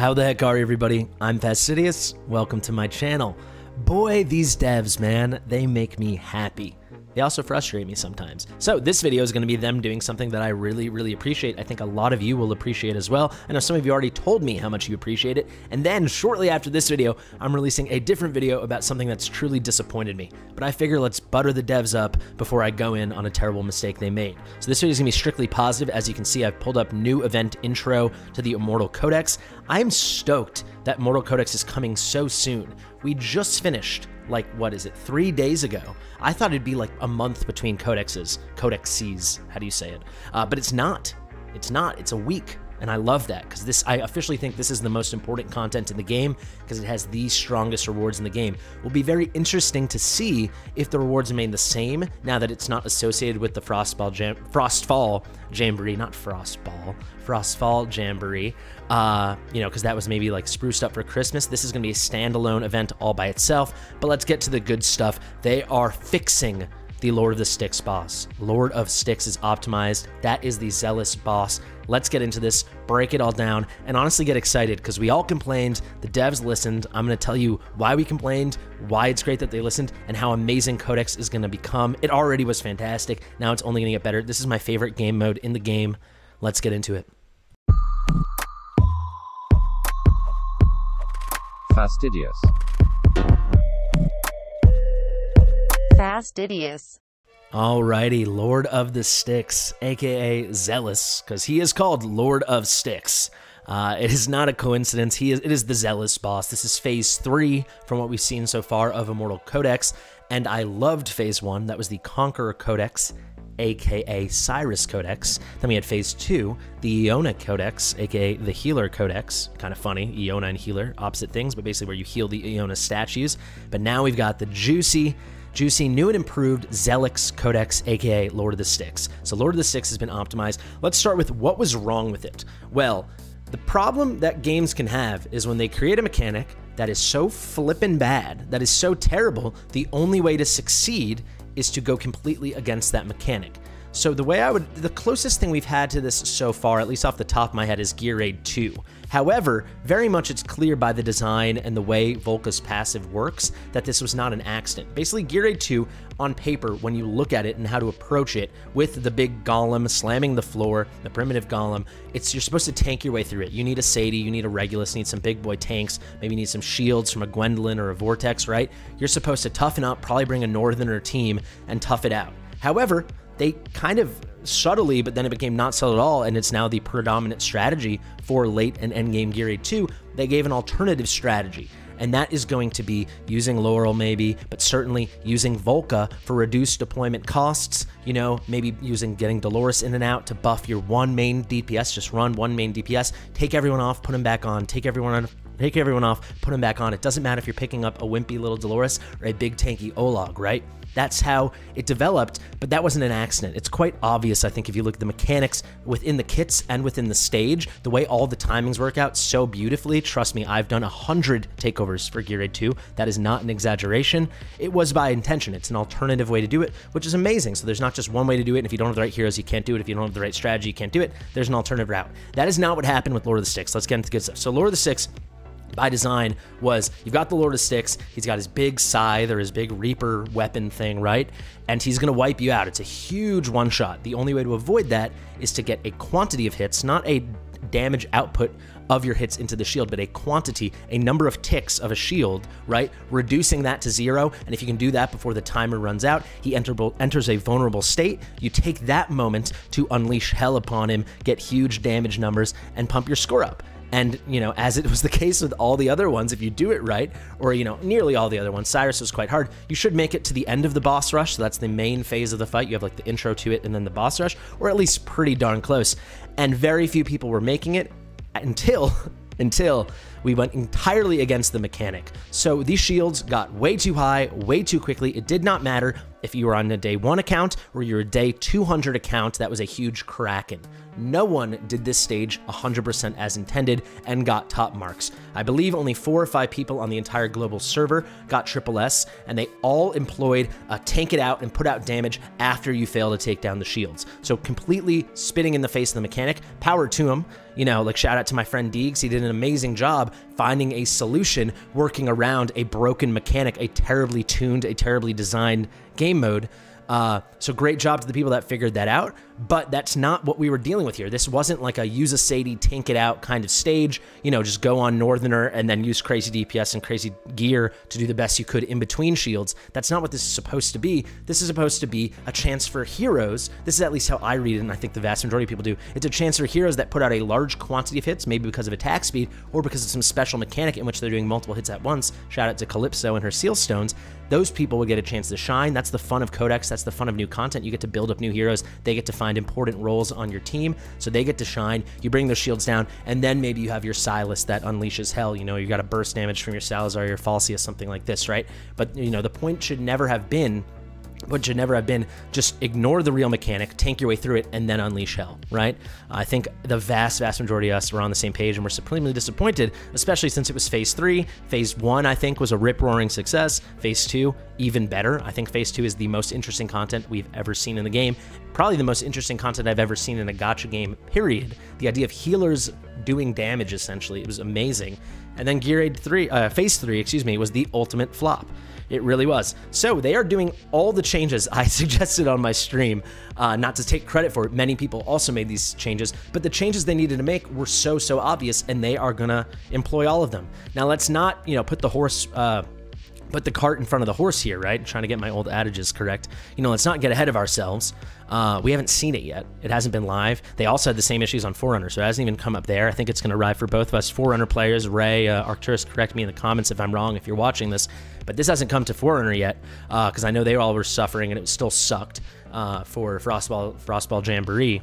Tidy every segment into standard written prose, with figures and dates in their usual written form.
How the heck are you, everybody? I'm Fastidious. Welcome to my channel. Boy, these devs, man, they make me happy. They also frustrate me sometimes. So this video is going to be them doing something that I really appreciate. I think a lot of you will appreciate as well. I know some of you already told me how much you appreciate it. And then shortly after this video, I'm releasing a different video about something that's truly disappointed me. But I figure let's butter the devs up before I go in on a terrible mistake they made. So this video is going to be strictly positive. As you can see, I've pulled up new event intro to the Immortal Codex. I'm stoked that Immortal Codex is coming so soon. We just finished, like, what is it, 3 days ago. I thought it'd be like a month between codexes, how do you say it? But it's not. It's a week. And I love that, because I officially think this is the most important content in the game, because it has the strongest rewards in the game. It will be very interesting to see if the rewards remain the same now that it's not associated with the Frostfall Jamboree, not Frostball, Frostfall Jamboree, you know, because that was maybe like spruced up for Christmas. This is going to be a standalone event all by itself, but let's get to the good stuff. They are fixing the Lord of the Styx boss. Lord of Styx is optimized. That is the Zelus Boss. Let's get into this, break it all down, and honestly get excited, because we all complained, the devs listened. I'm going to tell you why we complained, why it's great that they listened, and how amazing Codex is going to become. It already was fantastic. Now it's only going to get better. This is my favorite game mode in the game. Let's get into it. Fastidious. Fastidious. Alrighty, Lord of the Styx, aka Zelus, because he is called Lord of Styx. It is not a coincidence. It is the Zelus Boss. This is Phase 3 from what we've seen so far of Immortal Codex, and I loved Phase 1. That was the Conqueror Codex, aka Cyrus Codex. Then we had Phase 2, the Iona Codex, aka the Healer Codex. Kind of funny, Iona and Healer, opposite things, but basically where you heal the Iona statues. But now we've got the juicy, new and improved Zelux Codex, aka Lord of the Styx. So Lord of the Styx has been optimized. Let's start with what was wrong with it. Well, the problem that games can have is when they create a mechanic that is so flippin' bad, that is so terrible, the only way to succeed is to go completely against that mechanic. So the closest thing we've had to this so far, at least off the top of my head, is Gear Raid 2. However, very much it's clear by the design and the way Volka's passive works that this was not an accident. Basically, Gear Raid 2, on paper, when you look at it and how to approach it, with the big golem slamming the floor, the primitive golem, you're supposed to tank your way through it. You need a Sadie, you need a Regulus, you need some big boy tanks, maybe you need some shields from a Gwendolyn or a Vortex, right? You're supposed to toughen up, probably bring a Northerner team, and tough it out. However, they kind of subtly, but then it became not subtle at all, and it's now the predominant strategy for late and endgame Gear Raid 2. They gave an alternative strategy, and that is going to be using Laurel maybe, but certainly using Volka for reduced deployment costs, you know, maybe getting Dolores in and out to buff your one main DPS, just run one main DPS, take everyone off, put them back on, take everyone off, put them back on. It doesn't matter if you're picking up a wimpy little Dolores or a big tanky Olog, right? That's how it developed, but that wasn't an accident. It's quite obvious, I think, if you look at the mechanics within the kits and within the stage, the way all the timings work out so beautifully. Trust me, I've done 100 takeovers for Gear Raid 2. That is not an exaggeration. It was by intention. It's an alternative way to do it, which is amazing. So there's not just one way to do it, and if you don't have the right heroes, you can't do it. If you don't have the right strategy, you can't do it. There's an alternative route. That is not what happened with Lord of the Styx. Let's get into the good stuff. So Lord of the Styx, by design, was you've got the Lord of Styx, he's got his big scythe or his big Reaper weapon thing, right? And he's going to wipe you out. It's a huge one-shot. The only way to avoid that is to get a quantity of hits, not a damage output of your hits into the shield, but a quantity, a number of ticks of a shield, right? Reducing that to 0, and if you can do that before the timer runs out, he enters a vulnerable state. You take that moment to unleash hell upon him, get huge damage numbers, and pump your score up. And, you know, as it was the case with all the other ones, if you do it right, or, you know, nearly all the other ones, Cyrus was quite hard. You should make it to the end of the boss rush, so that's the main phase of the fight. You have, like, the intro to it and then the boss rush, or at least pretty darn close. And very few people were making it until We went entirely against the mechanic. So these shields got way too high, way too quickly. It did not matter if you were on a day 1 account or you're a day 200 account. That was a huge kraken. No one did this stage 100% as intended and got top marks. I believe only 4 or 5 people on the entire global server got triple S, and they all employed a tank it out and put out damage after you fail to take down the shields. So completely spitting in the face of the mechanic. Power to him. You know, like shout out to my friend Deegs. He did an amazing job finding a solution working around a broken mechanic, a terribly tuned, a terribly designed game mode. So great job to the people that figured that out, but that's not what we were dealing with here. This wasn't like a use a Sadie, tank it out kind of stage, you know, just go on Northerner and then use crazy DPS and crazy gear to do the best you could in between shields. That's not what this is supposed to be. This is supposed to be a chance for heroes. This is at least how I read it, and I think the vast majority of people do. It's a chance for heroes that put out a large quantity of hits, maybe because of attack speed or because of some special mechanic in which they're doing multiple hits at once. Shout out to Calypso and her Seal Stones. Those people would get a chance to shine. That's the fun of Codex. That's the fun of new content. You get to build up new heroes. They get to find important roles on your team, so they get to shine. You bring those shields down, and then maybe you have your Silas that unleashes hell. You know, you got a burst damage from your Salazar, your Falcia, something like this, right? But, you know, the point should never have been just ignore the real mechanic, tank your way through it, and then unleash hell, right? I think the vast majority of us were on the same page, and we're supremely disappointed, especially since it was Phase 3. Phase 1, I think, was a rip-roaring success. Phase 2, even better. I think Phase 2 is the most interesting content we've ever seen in the game. Probably the most interesting content I've ever seen in a gacha game, period. The idea of healers doing damage, essentially. It was amazing. And then Phase 3, excuse me, was the ultimate flop. It really was. So they are doing all the changes I suggested on my stream. Not to take credit for it, many people also made these changes, but the changes they needed to make were so obvious, and they are gonna employ all of them. Now let's not, you know, put the cart in front of the horse here, right? I'm trying to get my old adages correct. You know, let's not get ahead of ourselves. We haven't seen it yet. It hasn't been live. They also had the same issues on Forerunner, so it hasn't even come up there. I think it's going to arrive for both of us. Forerunner players, Ray, Arcturus, correct me in the comments if I'm wrong if you're watching this. But this hasn't come to Forerunner yet, because I know they all were suffering, and it still sucked for Frostball Jamboree.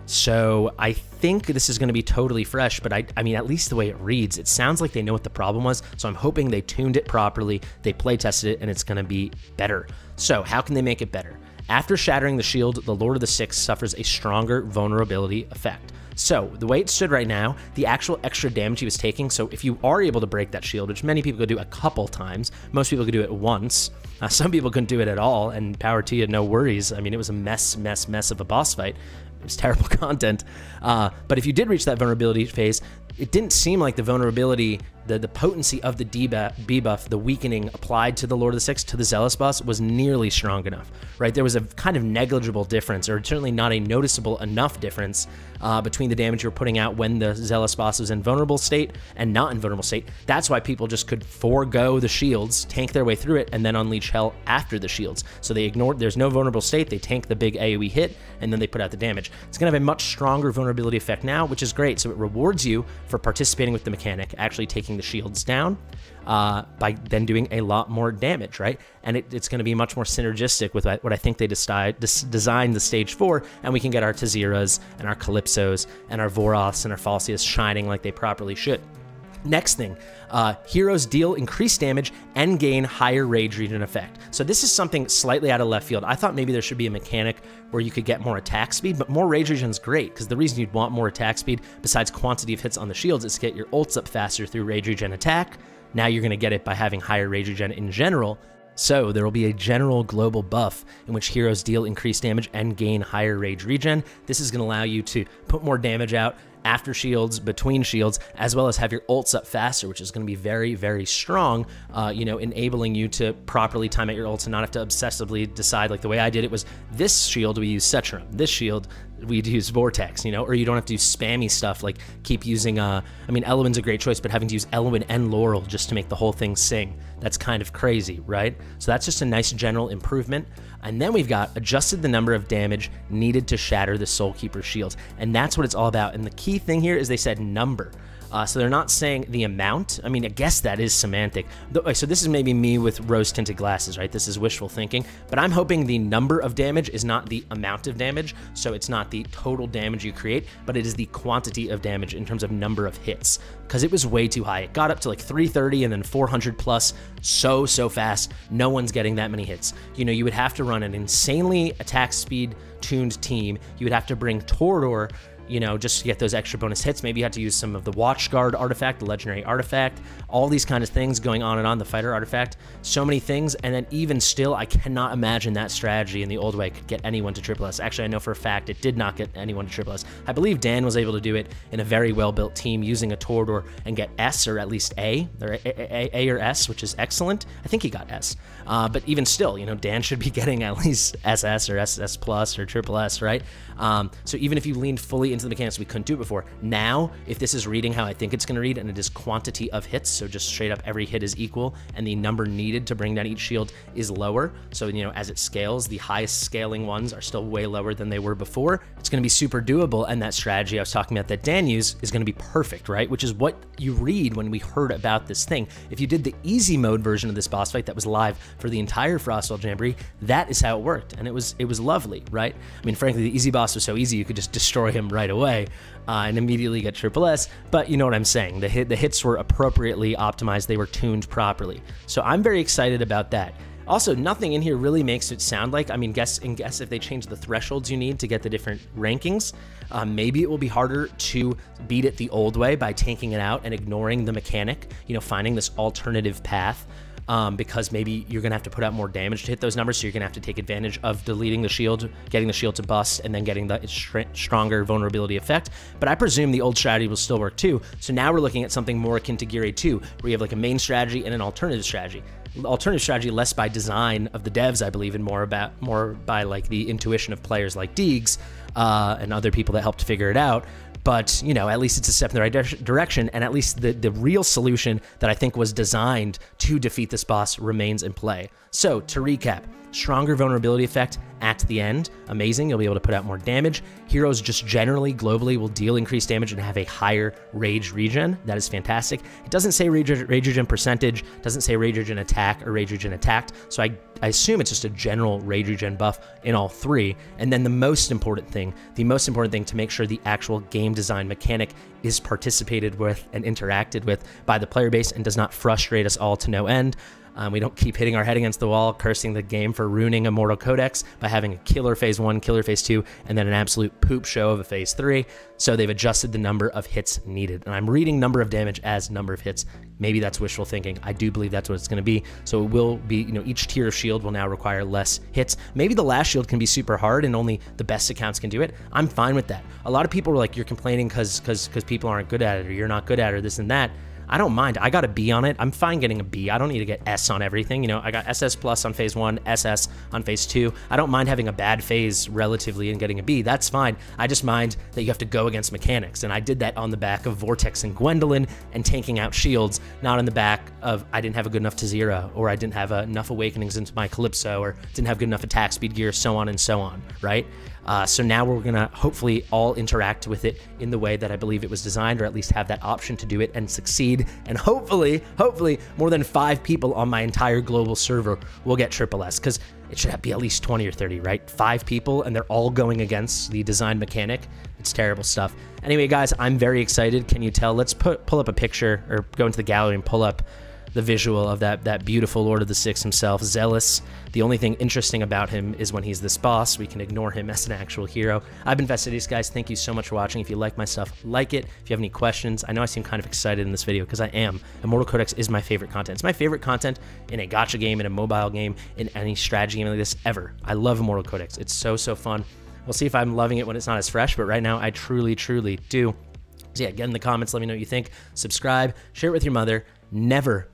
So I think this is going to be totally fresh, but I mean, at least the way it reads, it sounds like they know what the problem was. So I'm hoping they tuned it properly, they play tested it, and it's going to be better. So how can they make it better? After shattering the shield, the Lord of the Styx suffers a stronger vulnerability effect. So the way it stood right now, the actual extra damage he was taking, so if you are able to break that shield, which many people could do a couple times, most people could do it once, some people couldn't do it at all, and power to you, no worries. I mean, it was a mess of a boss fight. It was terrible content. But if you did reach that vulnerability phase, it didn't seem like the vulnerability, the potency of the debuff, the weakening applied to the Lord of the Styx, to the Zelus Boss, was nearly strong enough, right? There was a kind of negligible difference, or certainly not a noticeable enough difference between the damage you were putting out when the Zelus Boss was in vulnerable state and not in vulnerable state. That's why people just could forego the shields, tank their way through it, and then unleash hell after the shields. So they ignored, there's no vulnerable state, they tank the big AoE hit, and then they put out the damage. It's going to have a much stronger vulnerability effect now, which is great. So it rewards you for participating with the mechanic, actually taking the shields down by then doing a lot more damage, right? And it's going to be much more synergistic with what I think they designed the stage for, and we can get our Taziras and our Calypsos and our Voroths and our Falcias shining like they properly should. Next thing, heroes deal increased damage and gain higher rage regen effect. So this is something slightly out of left field. I thought maybe there should be a mechanic where you could get more attack speed, but more rage regen is great, because the reason you'd want more attack speed, besides quantity of hits on the shields, is to get your ults up faster through rage regen attack. Now you're going to get it by having higher rage regen in general. So there will be a general global buff in which heroes deal increased damage and gain higher rage regen. This is going to allow you to put more damage out after shields, between shields, as well as have your ults up faster, which is going to be very strong, you know, enabling you to properly time out your ults and not have to obsessively decide, like the way I did it was, this shield we use Cetrum, this shield we'd use Vortex, you know, or you don't have to do spammy stuff like keep using, I mean, Elwyn's a great choice, but having to use Elwyn and Laurel just to make the whole thing sing, that's kind of crazy, right? So that's just a nice general improvement. And then we've got adjusted the number of damage needed to shatter the Soulkeeper shields, and that's what it's all about. And the key thing here is they said number. So they're not saying the amount. I mean, I guess that is semantic. So this is maybe me with rose-tinted glasses, right? This is wishful thinking. But I'm hoping the number of damage is not the amount of damage. So it's not the total damage you create, but it is the quantity of damage in terms of number of hits. Because it was way too high. It got up to like 330 and then 400 plus so fast. No one's getting that many hits. You know, you would have to run an insanely attack speed tuned team. You would have to bring Torador, you know, just to get those extra bonus hits. Maybe you had to use some of the Watchguard artifact, the legendary artifact, all these kind of things going on and on, the fighter artifact, so many things. And then even still, I cannot imagine that strategy in the old way could get anyone to triple S. Actually, I know for a fact it did not get anyone to triple S. I believe Dan was able to do it in a very well-built team using a Torador and get S, or at least A, or A or S, which is excellent. I think he got S. But even still, you know, Dan should be getting at least SS or SS plus or triple S, right? So even if you leaned fully into the mechanics, we couldn't do it before. Now, if this is reading how I think it's going to read, and it is quantity of hits, so just straight up every hit is equal, and the number needed to bring down each shield is lower. So, you know, as it scales, the highest scaling ones are still way lower than they were before. It's going to be super doable, and that strategy I was talking about that Dan used is going to be perfect, right? Which is what you read when we heard about this thing. If you did the easy mode version of this boss fight that was live for the entire Frostwell Jamboree, that is how it worked, and it was lovely, right? I mean, frankly, the easy boss was so easy you could just destroy him right away and immediately get triple S, but you know what I'm saying. The hits were appropriately optimized. They were tuned properly. So I'm very excited about that. Also, nothing in here really makes it sound like, I mean, guess if they change the thresholds you need to get the different rankings, maybe it will be harder to beat it the old way by taking it out and ignoring the mechanic, you know, finding this alternative path. Because maybe you're going to have to put out more damage to hit those numbers, so you're going to have to take advantage of deleting the shield, getting the shield to bust, and then getting the stronger vulnerability effect. But I presume the old strategy will still work too, so now we're looking at something more akin to Gear 2, where you have like a main strategy and an alternative strategy. Alternative strategy less by design of the devs, I believe, and more by like the intuition of players like Deegs and other people that helped figure it out. But, you know, at least it's a step in the right direction, and at least the real solution that I think was designed to defeat this boss remains in play. So, to recap, stronger vulnerability effect at the end. Amazing, you'll be able to put out more damage. Heroes just generally, globally, will deal increased damage and have a higher rage regen. That is fantastic. It doesn't say rage regen percentage, doesn't say rage regen attack or rage regen attacked, so I assume it's just a general rage regen buff in all three. And then the most important thing to make sure the actual game design mechanic is participated with and interacted with by the player base and does not frustrate us all to no end. We don't keep hitting our head against the wall, cursing the game for ruining Immortal Codex by having a killer Phase 1, killer Phase 2, and then an absolute poop show of a Phase 3. So they've adjusted the number of hits needed. And I'm reading number of damage as number of hits. Maybe that's wishful thinking. I do believe that's what it's going to be. So it will be, you know, each tier of shield will now require less hits. Maybe the last shield can be super hard and only the best accounts can do it. I'm fine with that. A lot of people were like, you're complaining because people aren't good at it, or you're not good at it, or this and that. I don't mind. I got a B on it. I'm fine getting a B. I don't need to get S on everything. You know, I got SS plus on Phase 1, SS on Phase 2. I don't mind having a bad phase relatively and getting a B. That's fine. I just mind that you have to go against mechanics. And I did that on the back of Vortex and Gwendolyn and tanking out shields, not on the back of I didn't have a good enough Tazira, or I didn't have enough awakenings into my Calypso, or didn't have good enough attack speed gear, so on and so on, right? So now we're going to hopefully all interact with it in the way that I believe it was designed, or at least have that option to do it and succeed. And hopefully more than 5 people on my entire global server will get triple S, because it should be at least 20 or 30, right? 5 people, and they're all going against the design mechanic. It's terrible stuff. Anyway, guys, I'm very excited. Can you tell? Let's pull up a picture, or go into the gallery and pull up the visual of that beautiful Lord of the Styx himself, Zelus. The only thing interesting about him is when he's this boss, we can ignore him as an actual hero. I've been Fastidious, guys. Thank you so much for watching. If you like my stuff, like it. If you have any questions, I know I seem kind of excited in this video, because I am. Immortal Codex is my favorite content. It's my favorite content in a gacha game, in a mobile game, in any strategy game like this ever. I love Immortal Codex. It's so fun. We'll see if I'm loving it when it's not as fresh, but right now I truly do. So yeah, get in the comments, let me know what you think. Subscribe, share it with your mother. Never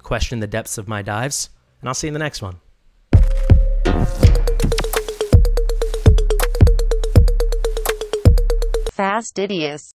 question the depths of my dives, and I'll see you in the next one. Fastidious.